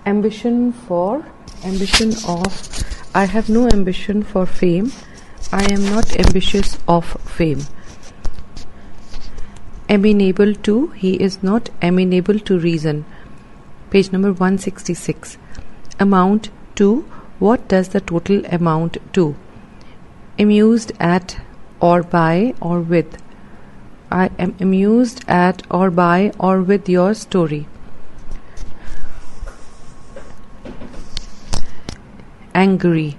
ambition of, I have no ambition for fame. I am not ambitious of fame. Amenable to, he is not amenable to reason. Page number 166. Amount to, what does the total amount to? Amused at or by or with. I am amused at or by or with your story. Angry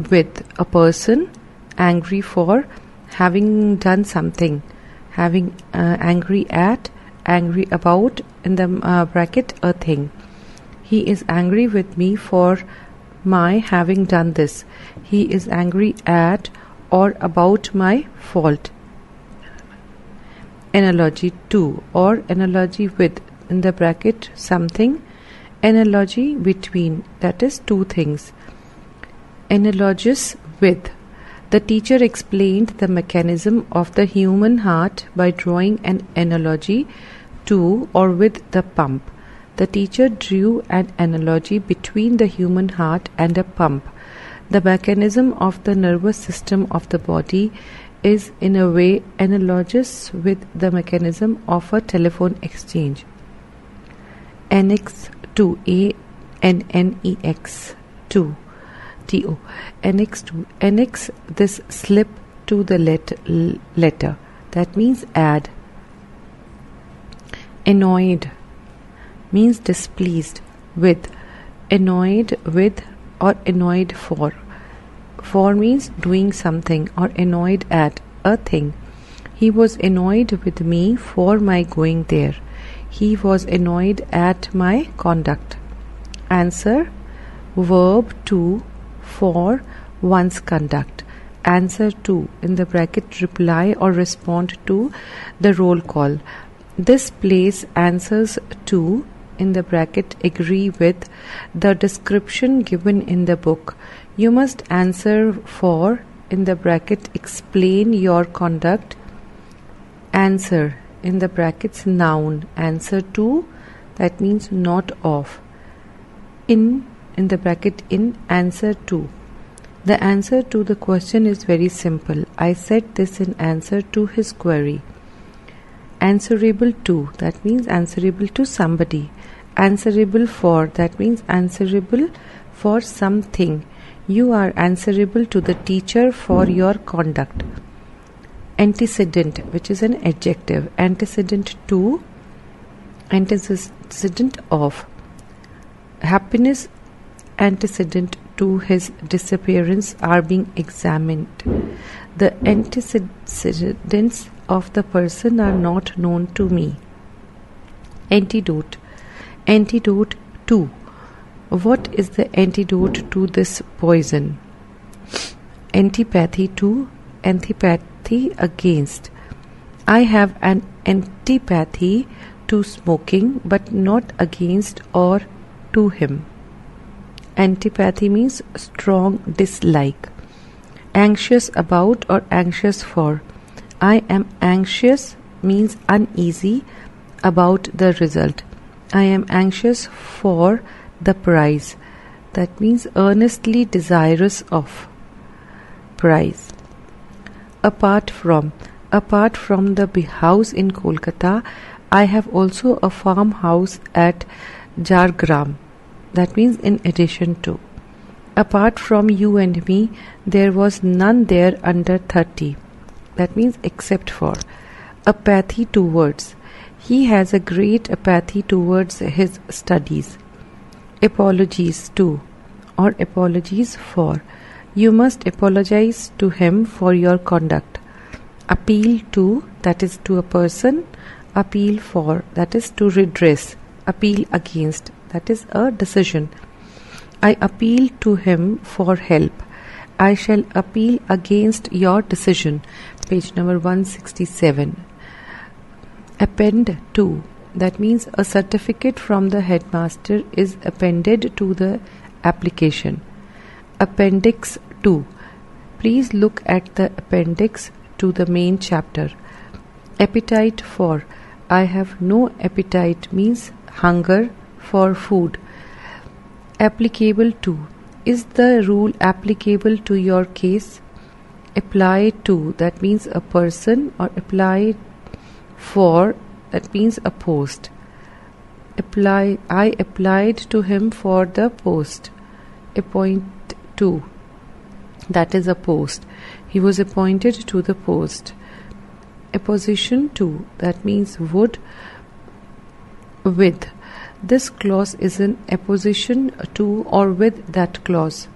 with, a person angry for having done something, having angry at, angry about, in the bracket a thing. He is angry with me for my having done this. He is angry at or about my fault. Analogy to or analogy with, in the bracket something, analogy between, that is two things. Analogous with, the teacher explained the mechanism of the human heart by drawing an analogy to or with the pump. The teacher drew an analogy between the human heart and a pump. The mechanism of the nervous system of the body is in a way analogous with the mechanism of a telephone exchange. Annex to, ANNEX to, TO. Annex this slip to the letter. That means add. Annoyed means displeased with. Annoyed with or annoyed for. For means doing something or annoyed at a thing. He was annoyed with me for my going there. He was annoyed at my conduct. Answer, verb to for one's conduct. Answer to, in the bracket reply or respond to the roll call. This place answers to, in the bracket agree with, the description given in the book. You must answer for, in the bracket explain your conduct. Answer, in the brackets noun. Answer to, that means not of. In the bracket in, answer to. The answer to the question is very simple. I said this in answer to his query. Answerable to, that means answerable to somebody. Answerable for, that means answerable for something. You are answerable to the teacher for your conduct. Antecedent, which is an adjective. Antecedent to, antecedent of. Happiness antecedent to his disappearance are being examined. The antecedents of the person are not known to me. Antidote. Antidote to. What is the antidote to this poison? Antipathy to, antipathy against. I have an antipathy to smoking, but not against or to him. Antipathy means strong dislike. Anxious about or anxious for. I am anxious means uneasy about the result. I am anxious for the prize. That means earnestly desirous of prize. Apart from. Apart from the house in Kolkata, I have also a farmhouse at Jargram. That means in addition to. Apart from you and me, there was none there under 30. That means except for. Apathy towards. He has a great apathy towards his studies. Apologies to or apologies for. You must apologize to him for your conduct. Appeal to, that is to a person. Appeal for, that is to redress. Appeal against, that is a decision. I appeal to him for help. I shall appeal against your decision. Page number 167. Append to, that means a certificate from the headmaster is appended to the application. Appendix to. Please look at the appendix to the main chapter. Appetite for. I have no appetite means hunger for food. Applicable to. Is the rule applicable to your case? Apply to, that means a person, or apply for, that means a post. I applied to him for the post. Appoint to, that is a post. He was appointed to the post. Apposition to, that means would, with. This clause is in apposition to or with that clause.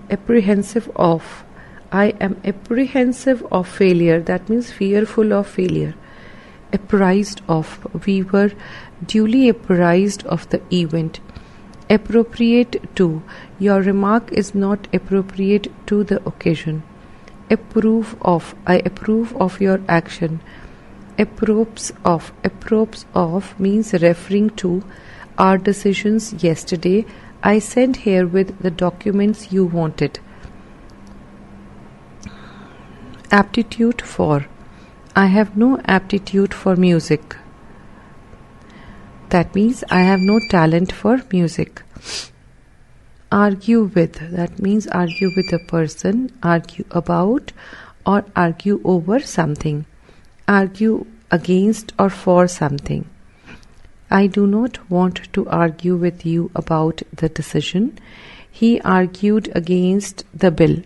Apprehensive of. I am apprehensive of failure, that means fearful of failure. Apprised of. We were duly apprised of the event. Appropriate to. Your remark is not appropriate to the occasion. Approve of. I approve of your action. Approves of. Approves of means referring to our decisions yesterday. I sent here with the documents you wanted. Aptitude for. I have no aptitude for music. That means I have no talent for music. Argue with. That means argue with a person, argue about, or argue over something. Argue against or for something. I do not want to argue with you about the decision. He argued against the bill.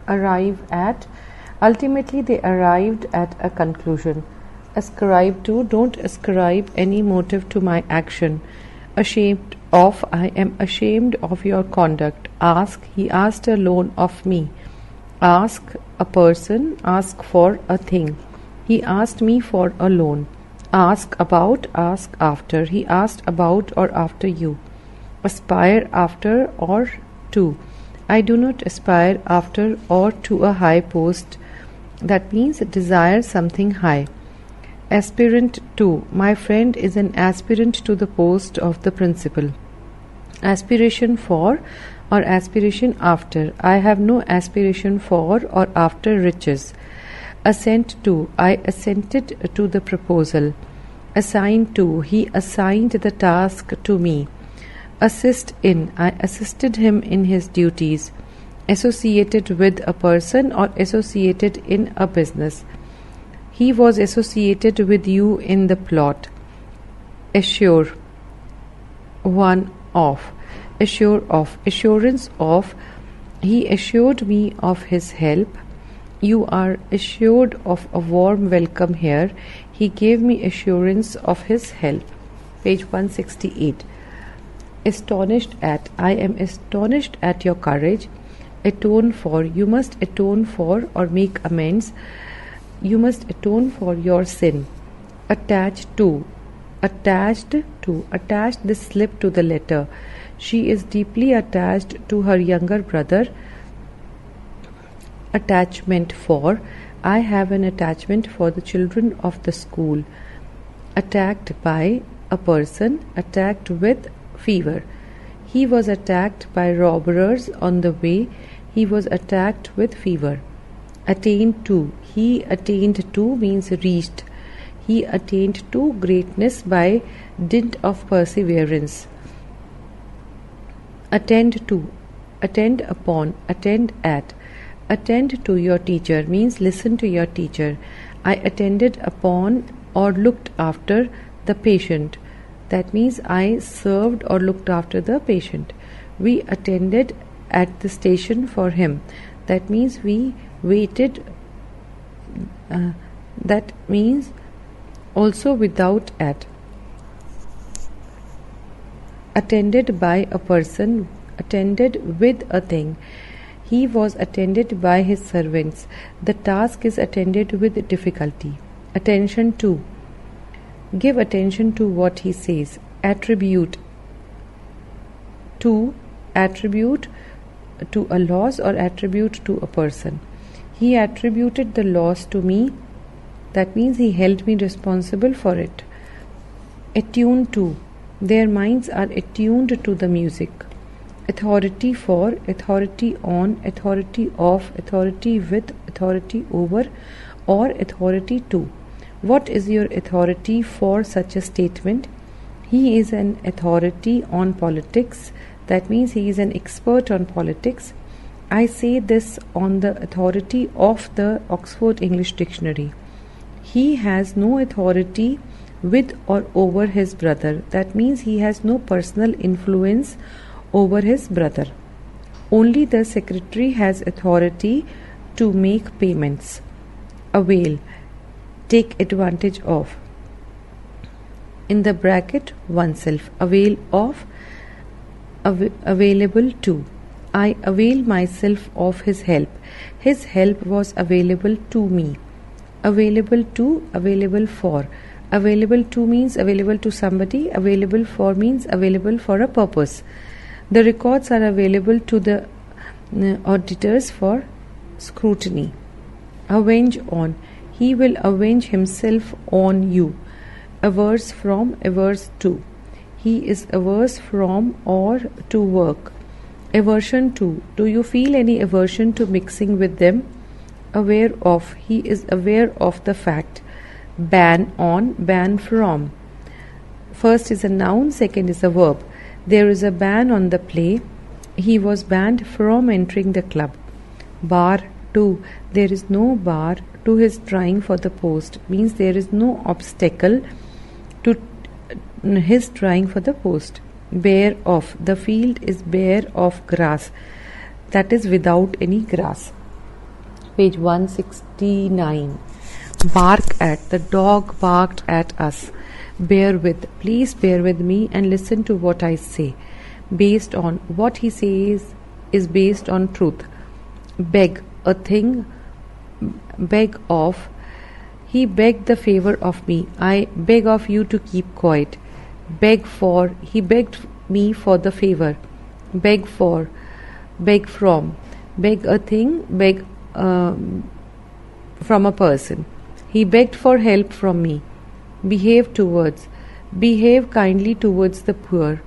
Arrive at. Ultimately, they arrived at a conclusion. Ascribe to. Don't ascribe any motive to my action. Ashamed of. I am ashamed of your conduct. Ask. He asked a loan of me. Ask a person. Ask for a thing. He asked me for a loan. Ask about. Ask after. He asked about or after you. Aspire after or to. I do not aspire after or to a high post. That means desire something high. Aspirant to. My friend is an aspirant to the post of the principal. Aspiration for or aspiration after. I have no aspiration for or after riches. Assent to. I assented to the proposal. Assign to. He assigned the task to me. Assist in. I assisted him in his duties. Associated with a person or associated in a business. He was associated with you in the plot. Assure. One of. Assure of. Assurance of. He assured me of his help. You are assured of a warm welcome here. He gave me assurance of his help. Page 168. Astonished at. I am astonished at your courage. Atone for. You must atone for or make amends. You must atone for your sin. Attached to. Attached to. Attached this slip to the letter. She is deeply attached to her younger brother. Attachment for. I have an attachment for the children of the school. Attacked by. A person. Attacked with fever. He was attacked by robbers on the way. He was attacked with fever. Attain to. He attained to means reached. He attained to greatness by dint of perseverance. Attend to. Attend upon. Attend at. Attend to your teacher means listen to your teacher. I attended upon or looked after the patient. That means I served or looked after the patient. We attended at the station for him. That means we waited. That means also without at. Attended by a person. Attended with a thing. He was attended by his servants. The task is attended with difficulty. Attention to. Give attention to what he says. Attribute. To. Attribute to a loss or attribute to a person. He attributed the loss to me. That means he held me responsible for it. Attune to. Their minds are attuned to the music. Authority for. Authority on. Authority of. Authority with. Authority over. Or authority to. What is your authority for such a statement? He is an authority on politics. That means he is an expert on politics. I say this on the authority of the Oxford English Dictionary. He has no authority with or over his brother. That means he has no personal influence over his brother. Only the secretary has authority to make payments. Avail, take advantage of. In the bracket, oneself. Avail of, available to. I avail myself of his help. His help was available to me. Available to, available for. Available to means available to somebody. Available for means available for a purpose. The records are available to the auditors for scrutiny. Avenge on. He will avenge himself on you. Averse from, averse to. He is averse from or to work. Aversion to. Do you feel any aversion to mixing with them? Aware of. He is aware of the fact. Ban on, ban from. First is a noun, second is a verb. There is a ban on the play. He was banned from entering the club. Bar to. There is no bar to his trying for the post. Means there is no obstacle to his trying for the post. Bare of. The field is bare of grass. That is without any grass. Page 169. Bark at. The dog barked at us. Bear with. Please bear with me and listen to what I say. Based on. What he says is based on truth. Beg. A thing. Beg of. He begged the favor of me. I beg of you to keep quiet. Beg for. He begged me for the favor. Beg for. Beg from. Beg a thing. Beg from a person. He begged for help from me. Behave towards. Behave kindly towards the poor.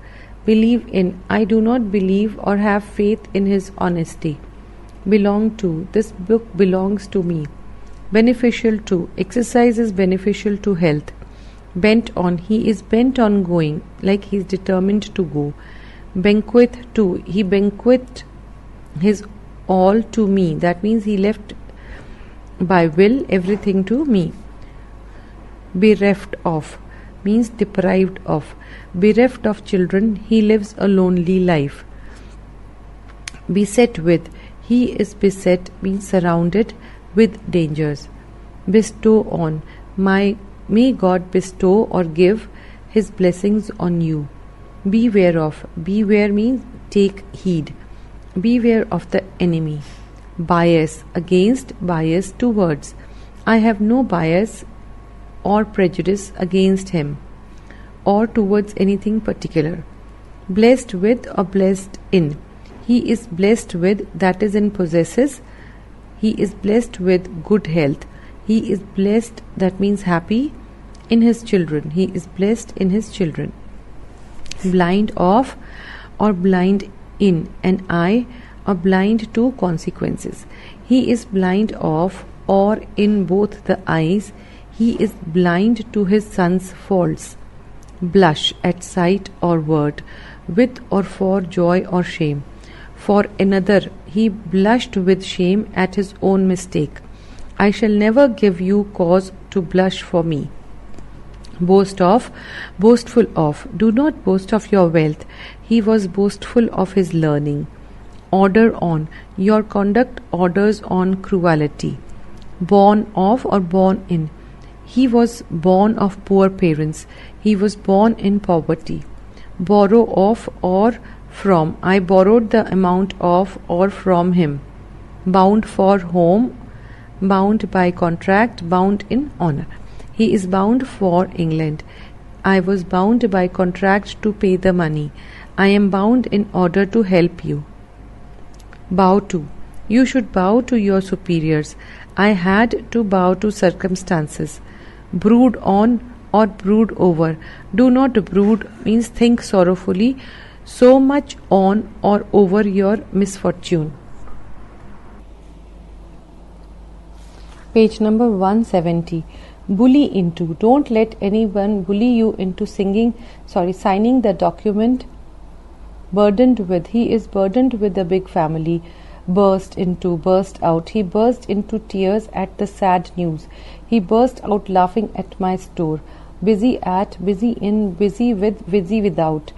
Believe in. I do not believe or have faith in his honesty. Belong to. This book belongs to me. Beneficial to. Exercise is beneficial to health. Bent on. He is bent on going, like he is determined to go. Bequeath to. He bequeathed his all to me. That means he left by will everything to me. Bereft of means deprived of. Bereft of children, he lives a lonely life. Beset with. He is beset means surrounded with dangers. Bestow on. May God bestow or give his blessings on you. Beware of. Beware means take heed. Beware of the enemy. Bias. Against. Bias towards. I have no bias or prejudice against him or towards anything particular. Blessed with or blessed in. He is blessed with, that is in possesses. He is blessed with good health. He is blessed, that means happy, in his children. He is blessed in his children. Blind of or blind in. An eye or blind to consequences. He is blind of or in both the eyes. He is blind to his son's faults. Blush at sight or word, with or for joy or shame. For another, he blushed with shame at his own mistake. I shall never give you cause to blush for me. Boast of, boastful of. Do not boast of your wealth. He was boastful of his learning. Order on. Your conduct orders on cruelty. Born of or born in. He was born of poor parents. He was born in poverty. Borrow of or from. I borrowed the amount of or from him. Bound for home. Bound by contract. Bound in honor. He is bound for England. I was bound by contract to pay the money. I am bound in order to help you. Bow to. You should bow to your superiors. I had to bow to circumstances. Brood on or brood over. Do not brood means think sorrowfully so much on or over your misfortune. Page number 170. Bully into. Don't let anyone bully you into signing the document. Burdened with. He is burdened with a big family. Burst into, burst out. He burst into tears at the sad news. He burst out laughing at my store. Busy at, busy in, busy with, busy without.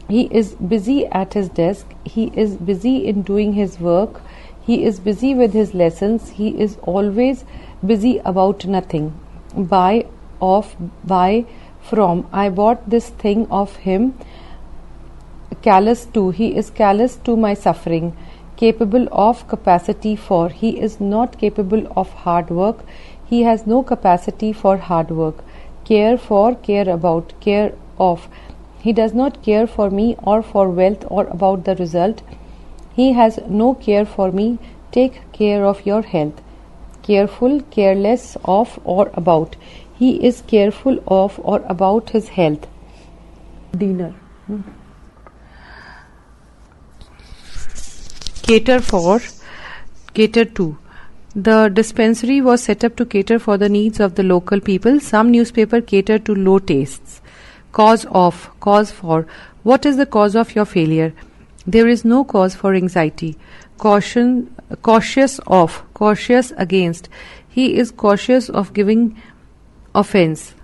He is busy at his desk. He is busy in doing his work. He is busy with his lessons. He is always busy about nothing. Buy, of, buy, from. I bought this thing of him. Callous to. He is callous to my suffering. Capable of, capacity for. He is not capable of hard work. He has no capacity for hard work. Care for, care about, care of. He does not care for me or for wealth or about the result. He has no care for me. Take care of your health. Careful, careless of or about. He is careful of or about his health. Dinner. Cater for, cater to. The dispensary was set up to cater for the needs of the local people. Some newspaper cater to low tastes. Cause of, cause for. What is the cause of your failure? There is no cause for anxiety. Caution, cautious of, cautious against. He is cautious of giving offense.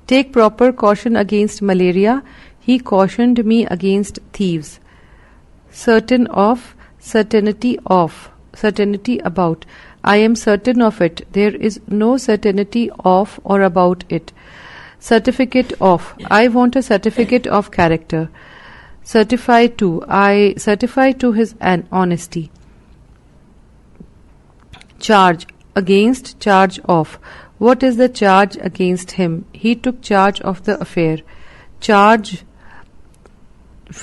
Take proper caution against malaria. He cautioned me against thieves. Certain of, certainty of, certainty about. I am certain of it. There is no certainty of or about it. Certificate of. I want a certificate of character. Certify to. I certify to his honesty. Charge. Against, charge of. What is the charge against him? He took charge of the affair. Charge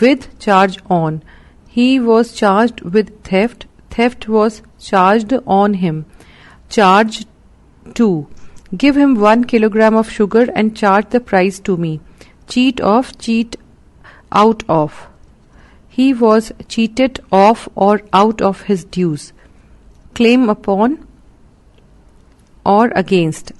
with, charge on. He was charged with theft. Theft was charged on him. Charge to. Give him 1 kilogram of sugar and charge the price to me. Cheat of, cheat out of. He was cheated of or out of his dues. Claim upon or against.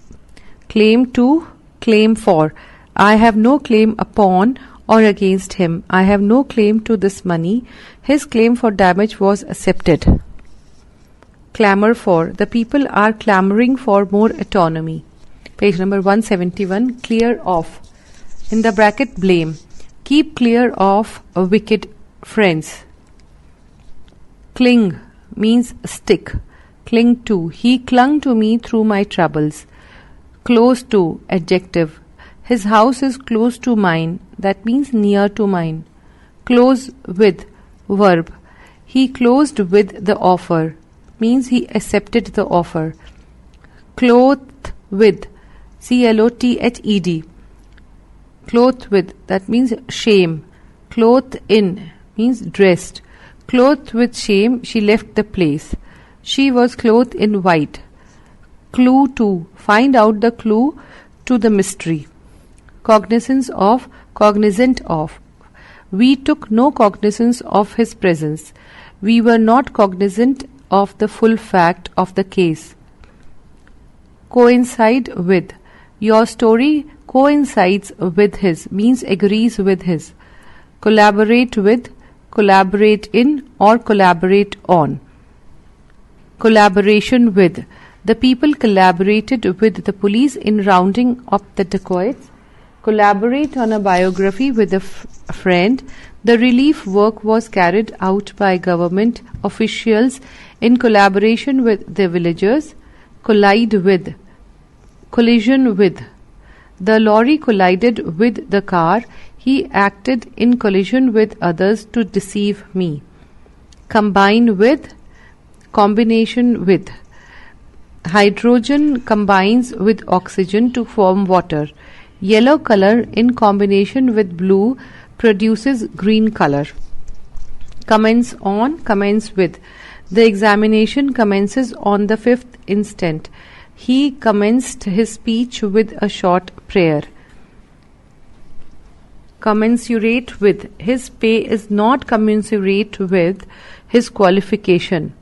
Claim to, claim for. I have no claim upon or against him. I have no claim to this money. His claim for damage was accepted. Clamor for. The people are clamoring for more autonomy. Page number 171. Clear of. In the bracket, blame. Keep clear of wicked friends. Cling means stick. Cling to. He clung to me through my troubles. Close to, adjective. His house is close to mine. That means near to mine. Close with, verb. He closed with the offer. Means he accepted the offer. Clothed with, clothed. Clothed with, that means shame. Clothed in means dressed. Clothed with shame, she left the place. She was clothed in white. Clue to, find out the clue to the mystery. Cognizance of, cognizant of. We took no cognizance of his presence. We were not cognizant of the full fact of the case. Coincide with. Your story coincides with his, means agrees with his. Collaborate with, collaborate in or collaborate on. Collaboration with. The people collaborated with the police in rounding up the dacoits. Collaborate on a biography with a friend. The relief work was carried out by government officials in collaboration with the villagers. Collide with. Collision with. The lorry collided with the car. He acted in collision with others to deceive me. Combine with, combination with. Hydrogen combines with oxygen to form water. Yellow color in combination with blue produces green color. Commence on, commence with. The examination commences on the 5th instant. He commenced his speech with a short prayer. Commensurate with. His pay is not commensurate with his qualification.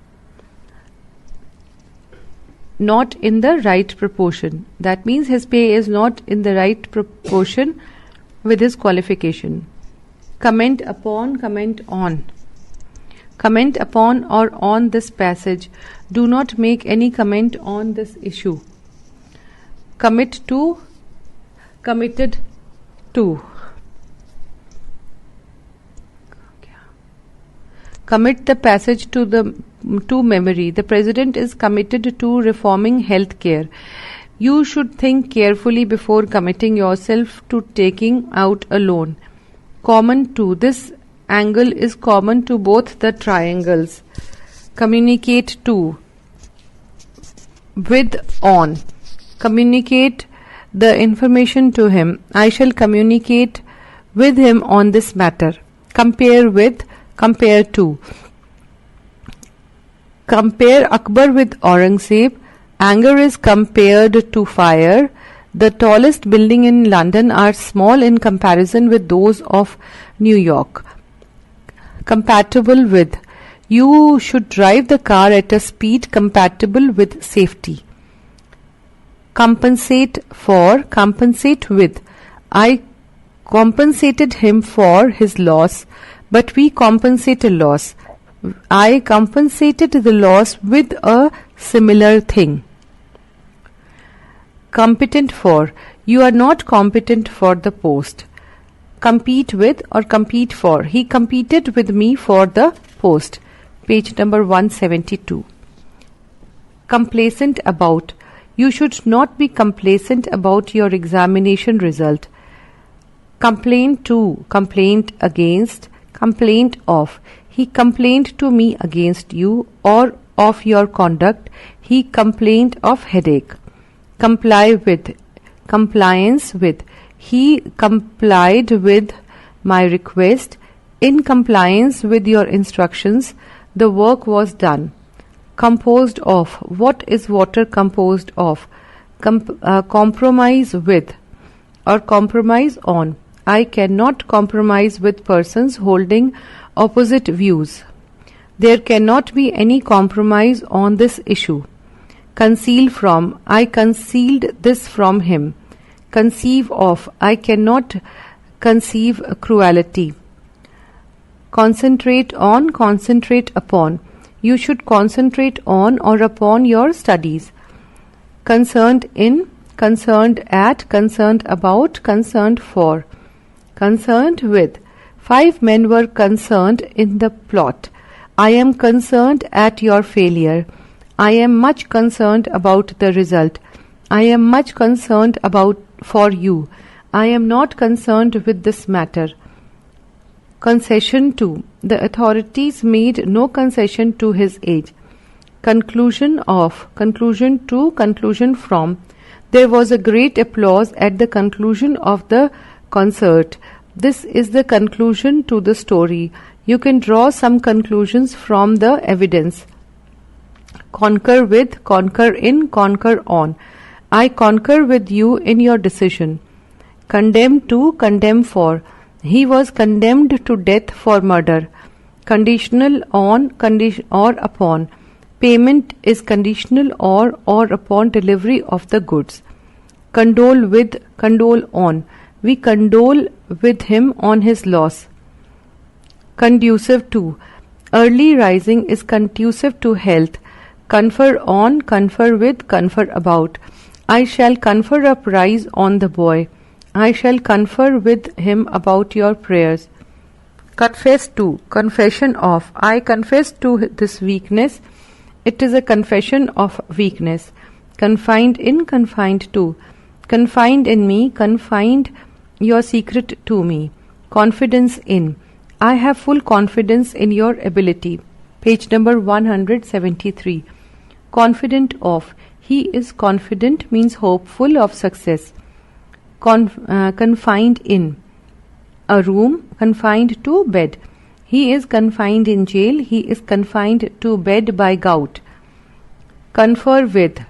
not in the right proportion. That means his pay is not in the right proportion with his qualification. Comment upon, comment on. Comment upon or on this passage. Do not make any comment on this issue. Commit to, committed to. Commit the passage to memory. The President is committed to reforming health care. You should think carefully before committing yourself to taking out a loan. Common to. This angle is common to both the triangles. Communicate to. With, on. Communicate the information to him. I shall communicate with him on this matter. Compare with, compare to. Compare Akbar with Aurangzeb. Anger is compared to fire. The tallest building in London are small in comparison with those of New York. Compatible with. You should drive the car at a speed compatible with safety. Compensate for, compensate with. I compensated him for his loss, but we compensate a loss. I compensated the loss with a similar thing. Competent for. You are not competent for the post. Compete with or compete for. He competed with me for the post. Page number 172. Complacent about. You should not be complacent about your examination result. Complain to, complaint against, complaint of. He complained to me against you or of your conduct. He complained of headache. Comply with, compliance with. He complied with my request. In compliance with your instructions, the work was done. Composed of. What is water composed of? Compromise with or compromise on. I cannot compromise with persons holding opposite views. There cannot be any compromise on this issue. Conceal from. I concealed this from him. Conceive of. I cannot conceive cruelty. Concentrate on, concentrate upon. You should concentrate on or upon your studies. Concerned in, concerned at, concerned about, concerned for. Concerned with. 5 men were concerned in the plot. I am concerned at your failure. I am much concerned about the result. I am much concerned about for you. I am not concerned with this matter. Concession to. The authorities made no concession to his age. Conclusion of. Conclusion to, conclusion from. There was a great applause at the conclusion of the concert. This is the conclusion to the story. You can draw some conclusions from the evidence. Concur with, concur in, concur on. I concur with you in your decision. Condemn to, condemn for. He was condemned to death for murder. Conditional on, or upon. Payment is conditional or upon delivery of the goods. Condole with, condole on. We condole with him on his loss. Conducive to. Early rising is conducive to health. Confer on, confer with, confer about. I shall confer a prize on the boy. I shall confer with him about your prayers. Confess to, confession of. I confess to this weakness. It is a confession of weakness. Confined in, confined to. Confined in me, confined your secret to me. Confidence in. I have full confidence in your ability. Page number 173. Confident of. He is confident means hopeful of success. Confined in. A room, confined to bed. He is confined in jail. He is confined to bed by gout. Confer with.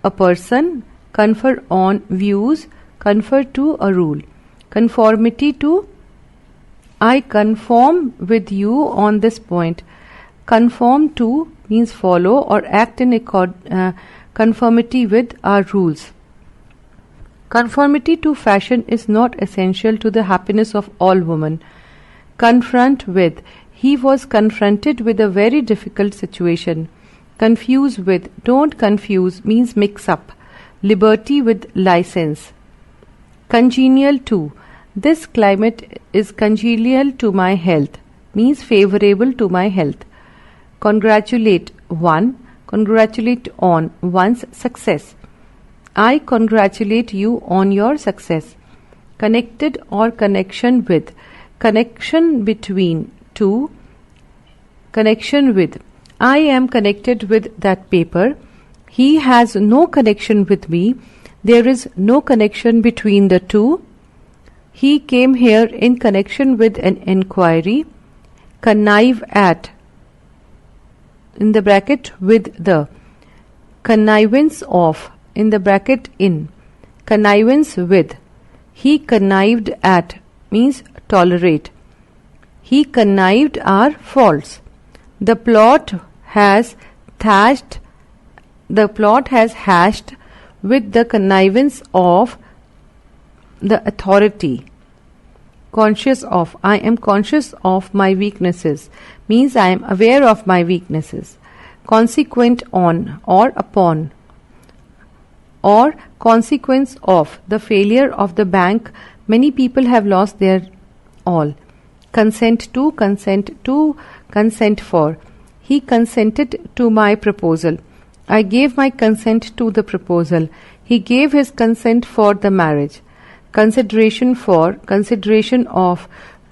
A person. Confer on views. Confer to a rule. Conformity to. I conform with you on this point. Conform to means follow or act in conformity with our rules. Conformity to fashion is not essential to the happiness of all women. Confront with. He was confronted with a very difficult situation. Confuse with. Don't confuse means mix up. Liberty with license. Congenial to. This climate is congenial to my health means favorable to my health. Congratulate one. Congratulate on one's success. I congratulate you on your success. Connected or connection with. Connection between two. Connection with. I am connected with that paper. He has no connection with me. There is no connection between the two. He came here in connection with an inquiry. Connive at. In the bracket with the. Connivance of. In the bracket in. Connivance with. He connived at means tolerate. He connived are false. The plot has hashed with the connivance of the authority. Conscious of. I am conscious of my weaknesses means I am aware of my weaknesses. Consequent on or upon. Or consequence of the failure of the bank, many people have lost their all. Consent to, consent for. He consented to my proposal. I gave my consent to the proposal. He gave his consent for the marriage. Consideration for, consideration of.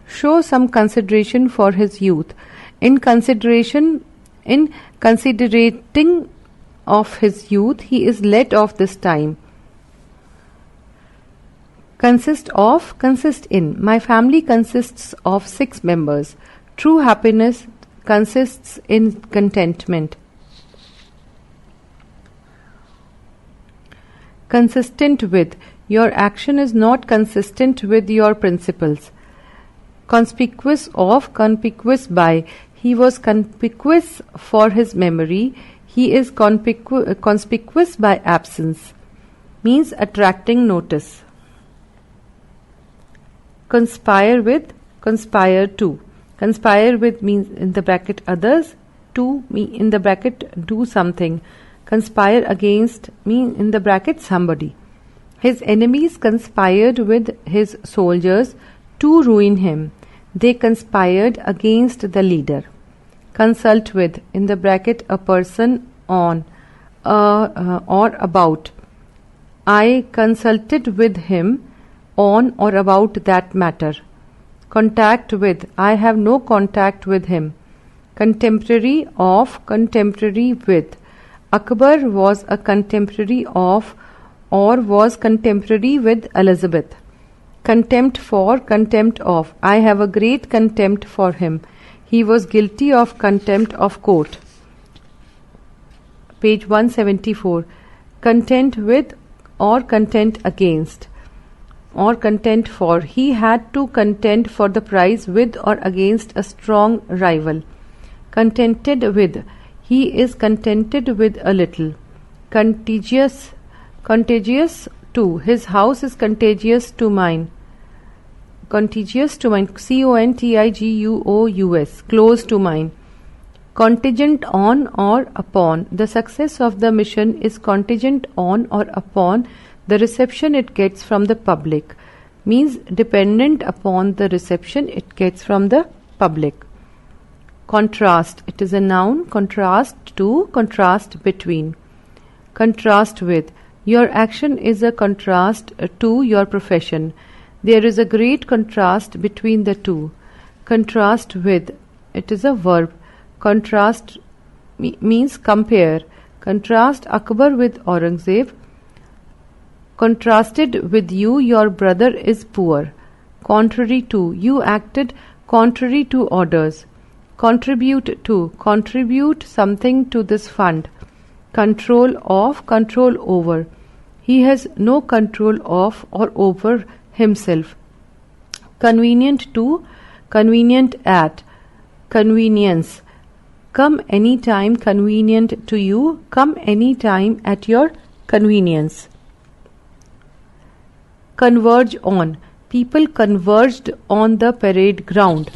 Show some consideration for his youth. In considerating of his youth, he is let off this time. Consist of, consist in. My family consists of 6 members. True happiness consists in contentment. Consistent with. Your action is not consistent with your principles. Conspicuous of, conspicuous by. He was conspicuous for his memory. He is conspicuous by absence. Means attracting notice. Conspire with, conspire to. Conspire with means in the bracket others. To mean in the bracket do something. Conspire against mean in the bracket somebody. His enemies conspired with his soldiers to ruin him. They conspired against the leader. Consult with in the bracket a person on or about. I consulted with him on or about that matter. Contact with. I have no contact with him. Contemporary of, contemporary with. Akbar was a contemporary of or was contemporary with Elizabeth. Contempt for, contempt of. I have a great contempt for him. He was guilty of contempt of court. Page 174. Content with or content against or content for. He had to contend for the prize with or against a strong rival. Contented with. He is contented with a little. Contagious. Contagious to. His house is contagious to mine. Contagious to mine. CONTIGUOUS. Close to mine. Contingent on or upon. The success of the mission is contingent on or upon the reception it gets from the public. Means dependent upon the reception it gets from the public. Contrast. It is a noun. Contrast to, contrast between. Contrast with. Your action is a contrast to your profession. There is a great contrast between the two. Contrast with. It is a verb. Contrast means compare. Contrast Akbar with Aurangzeb. Contrasted with you, your brother is poor. Contrary to. You acted contrary to orders. Contribute to. Contribute something to this fund. Control of, control over. He has no control of or over himself. Convenient to, convenient at. Convenience. Come any time convenient to you. Come any time at your convenience. Converge on. People converged on the parade ground.